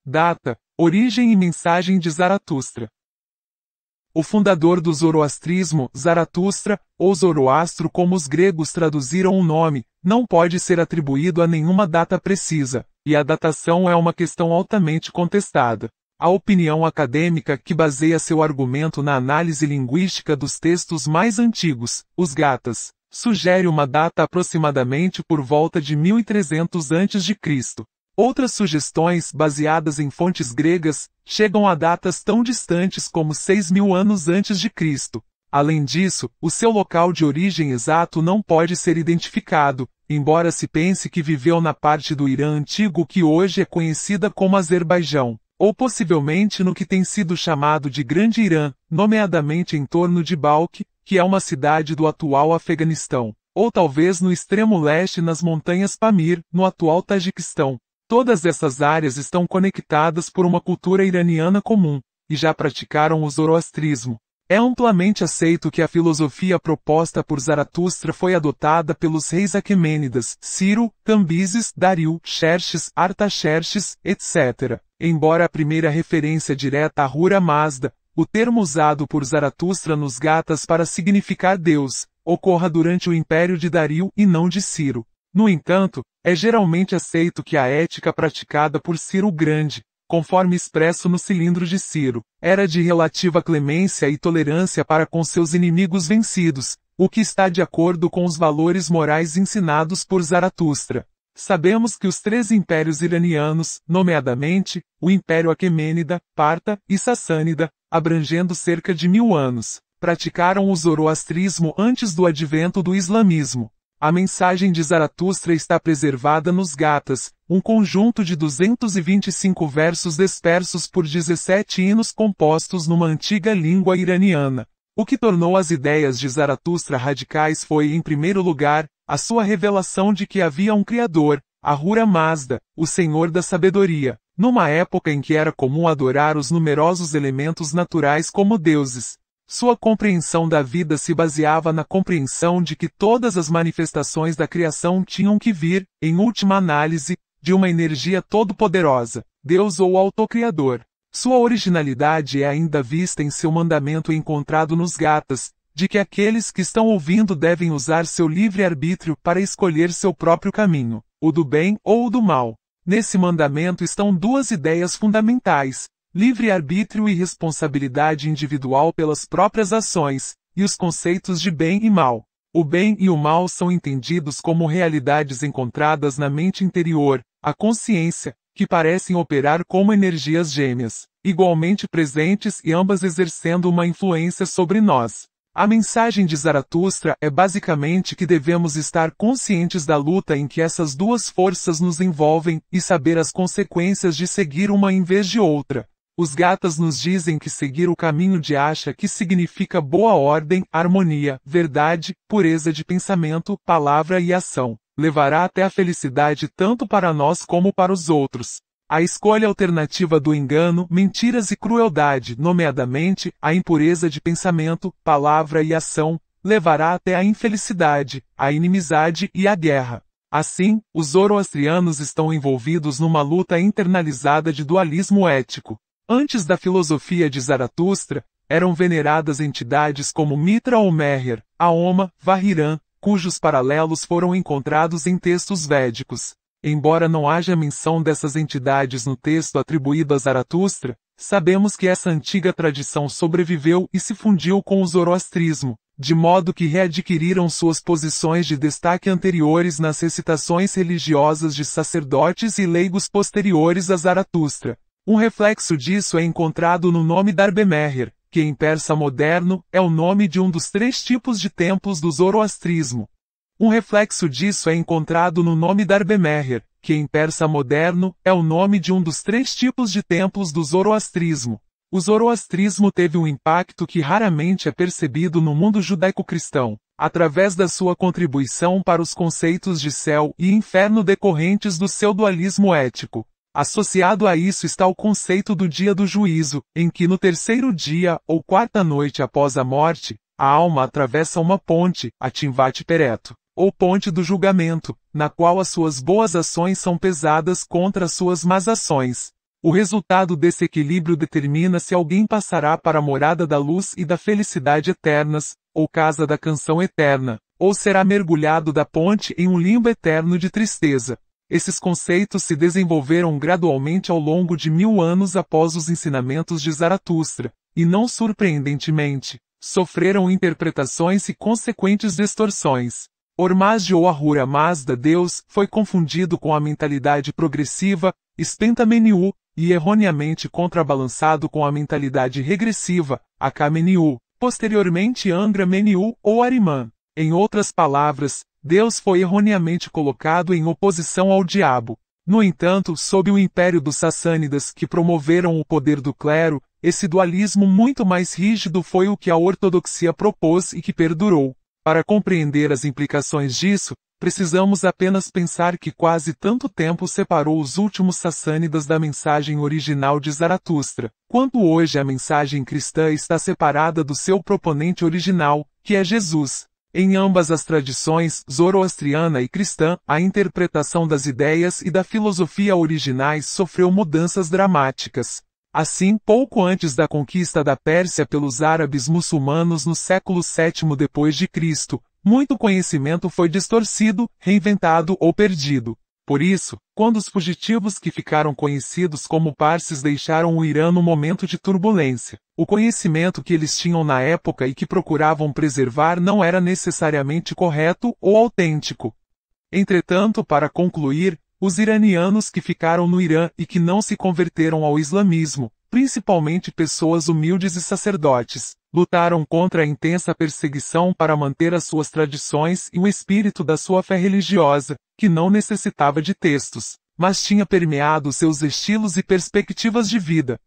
Data, origem e mensagem de Zaratustra. O fundador do zoroastrismo, Zaratustra, ou Zoroastro como os gregos traduziram o nome, não pode ser atribuído a nenhuma data precisa, e a datação é uma questão altamente contestada. A opinião acadêmica que baseia seu argumento na análise linguística dos textos mais antigos, os Gathas, sugere uma data aproximadamente por volta de 1300 a.C. Outras sugestões, baseadas em fontes gregas, chegam a datas tão distantes como 6.000 anos antes de Cristo. Além disso, o seu local de origem exato não pode ser identificado, embora se pense que viveu na parte do Irã antigo que hoje é conhecida como Azerbaijão, ou possivelmente no que tem sido chamado de Grande Irã, nomeadamente em torno de Balkh, que é uma cidade do atual Afeganistão, ou talvez no extremo leste nas montanhas Pamir, no atual Tajiquistão. Todas essas áreas estão conectadas por uma cultura iraniana comum, e já praticaram o zoroastrismo. É amplamente aceito que a filosofia proposta por Zaratustra foi adotada pelos reis aquemênidas, Ciro, Cambises, Dario, Xerxes, Artaxerxes, etc. Embora a primeira referência direta a Ahura Mazda, o termo usado por Zaratustra nos Gathas para significar Deus, ocorra durante o império de Dario e não de Ciro. No entanto, é geralmente aceito que a ética praticada por Ciro o Grande, conforme expresso no Cilindro de Ciro, era de relativa clemência e tolerância para com seus inimigos vencidos, o que está de acordo com os valores morais ensinados por Zaratustra. Sabemos que os três impérios iranianos, nomeadamente, o Império Aquemênida, Parta e Sassânida, abrangendo cerca de 1000 anos, praticaram o zoroastrismo antes do advento do islamismo. A mensagem de Zaratustra está preservada nos Gathas, um conjunto de 225 versos dispersos por 17 hinos compostos numa antiga língua iraniana. O que tornou as ideias de Zaratustra radicais foi, em primeiro lugar, a sua revelação de que havia um Criador, Ahura Mazda, o Senhor da Sabedoria, numa época em que era comum adorar os numerosos elementos naturais como deuses. Sua compreensão da vida se baseava na compreensão de que todas as manifestações da criação tinham que vir, em última análise, de uma energia todo-poderosa, Deus ou Autocriador. Sua originalidade é ainda vista em seu mandamento encontrado nos Gathas, de que aqueles que estão ouvindo devem usar seu livre-arbítrio para escolher seu próprio caminho, o do bem ou o do mal. Nesse mandamento estão duas ideias fundamentais: livre-arbítrio e responsabilidade individual pelas próprias ações, e os conceitos de bem e mal. O bem e o mal são entendidos como realidades encontradas na mente interior, a consciência, que parecem operar como energias gêmeas, igualmente presentes e ambas exercendo uma influência sobre nós. A mensagem de Zaratustra é basicamente que devemos estar conscientes da luta em que essas duas forças nos envolvem e saber as consequências de seguir uma em vez de outra. Os Gathas nos dizem que seguir o caminho de Asha, que significa boa ordem, harmonia, verdade, pureza de pensamento, palavra e ação, levará até a felicidade tanto para nós como para os outros. A escolha alternativa do engano, mentiras e crueldade, nomeadamente, a impureza de pensamento, palavra e ação, levará até a infelicidade, a inimizade e a guerra. Assim, os zoroastrianos estão envolvidos numa luta internalizada de dualismo ético. Antes da filosofia de Zaratustra, eram veneradas entidades como Mitra ou Meher, Aoma, Vahirã, cujos paralelos foram encontrados em textos védicos. Embora não haja menção dessas entidades no texto atribuído a Zaratustra, sabemos que essa antiga tradição sobreviveu e se fundiu com o zoroastrismo, de modo que readquiriram suas posições de destaque anteriores nas recitações religiosas de sacerdotes e leigos posteriores a Zaratustra. Um reflexo disso é encontrado no nome Darbe-Meher, que em persa moderno, é o nome de um dos 3 tipos de templos do zoroastrismo. Um reflexo disso é encontrado no nome Darbe-Meher, que em persa moderno, é o nome de um dos 3 tipos de templos do zoroastrismo. O zoroastrismo teve um impacto que raramente é percebido no mundo judaico-cristão, através da sua contribuição para os conceitos de céu e inferno decorrentes do seu dualismo ético. Associado a isso está o conceito do dia do juízo, em que no 3º dia, ou 4ª noite após a morte, a alma atravessa uma ponte, a Timvat Pereto, ou ponte do julgamento, na qual as suas boas ações são pesadas contra as suas más ações. O resultado desse equilíbrio determina se alguém passará para a morada da luz e da felicidade eternas, ou casa da canção eterna, ou será mergulhado da ponte em um limbo eterno de tristeza. Esses conceitos se desenvolveram gradualmente ao longo de 1000 anos após os ensinamentos de Zaratustra, e não surpreendentemente, sofreram interpretações e consequentes distorções. Ormazd ou Ahura Mazda Deus foi confundido com a mentalidade progressiva, Spenta-Meniu, e erroneamente contrabalançado com a mentalidade regressiva, Aka-Meniu, posteriormente Angra-Meniu ou Ahriman. Em outras palavras, Deus foi erroneamente colocado em oposição ao diabo. No entanto, sob o império dos Sassânidas que promoveram o poder do clero, esse dualismo muito mais rígido foi o que a ortodoxia propôs e que perdurou. Para compreender as implicações disso, precisamos apenas pensar que quase tanto tempo separou os últimos Sassânidas da mensagem original de Zaratustra, quanto hoje a mensagem cristã está separada do seu proponente original, que é Jesus. Em ambas as tradições, zoroastriana e cristã, a interpretação das ideias e da filosofia originais sofreu mudanças dramáticas. Assim, pouco antes da conquista da Pérsia pelos árabes muçulmanos no século VII d.C., muito conhecimento foi distorcido, reinventado ou perdido. Por isso, quando os fugitivos que ficaram conhecidos como Parsis deixaram o Irã no momento de turbulência, o conhecimento que eles tinham na época e que procuravam preservar não era necessariamente correto ou autêntico. Entretanto, para concluir, os iranianos que ficaram no Irã e que não se converteram ao islamismo, principalmente pessoas humildes e sacerdotes, lutaram contra a intensa perseguição para manter as suas tradições e o espírito da sua fé religiosa, que não necessitava de textos, mas tinha permeado seus estilos e perspectivas de vida.